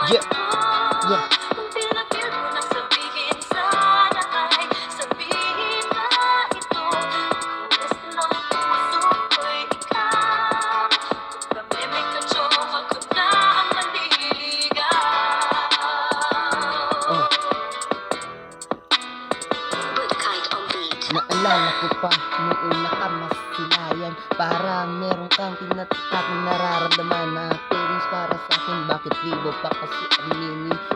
Yeah, yeah. Oh, naalala ko pa nung una ka masilayan. Parang meron kang tinatapang nararamdaman na feelings para sa akin. Bakit libo pa kasi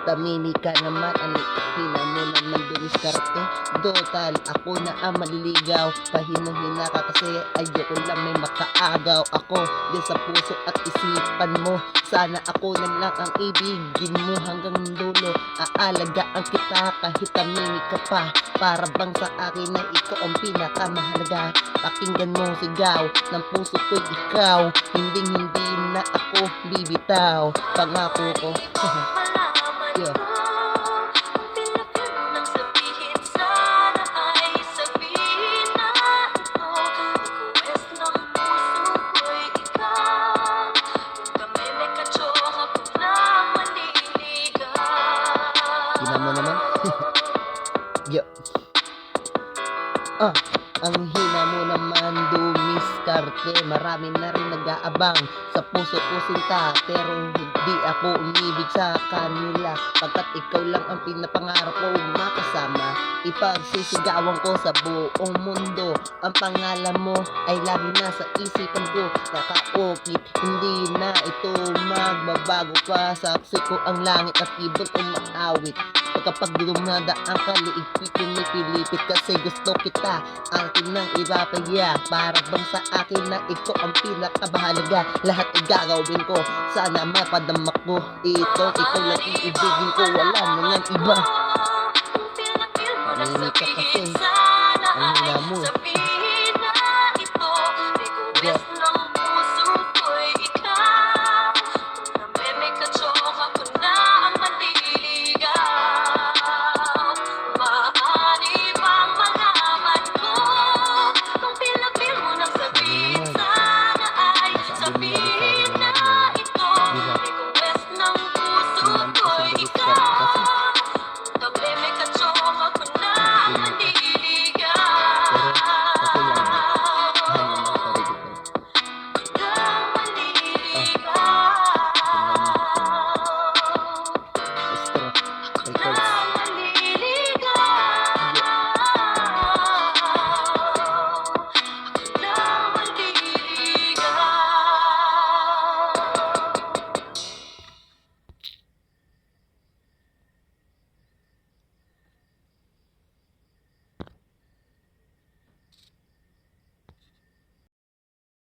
tamini ka naman. Ano hina mo naman dumiskarte? Total, ako na ang maliligaw. Pahinang-hina ka kasi ayoko lang may makaagaw. Ako din sa puso at isipan mo. Sana ako na lang ang ibigin mo hanggang dulo. Aalagaan kita kahit tamini ka pa. Para bang sa akin na ikaw ang pinakamahalaga. Pakinggan mo sigaw ng puso ko'y ikaw. Hindi na ako bibitaw. Pangako ko. Yeah. Ina mo naman. Yeah. Ang hina mo naman dumiskarte. Marami na rin nag-aabang sa puso ko sinta. Pero hindi ako umibig sa kanila. Pagkat ikaw lang ang pinapangarap ko makasama. Ipagsisigawan ko sa buong mundo. Ang pangalan mo ay lagi nasa isipan ko. Nakaukit, hindi na ito magbabago pa. Saksi ko ang langit at ibon umaawit. Kapag dumadaan ka, liigpit pinipilipit kasi gusto kita. Akin nang ipapaya. Para bang sa akin na ikaw ang pinakabahalaga. Lahat ay gagawin ko, sana mapadama ko. Ikaw lang iibigin ko, wala na nang iba. Paninig ka kasi, ang hina mo.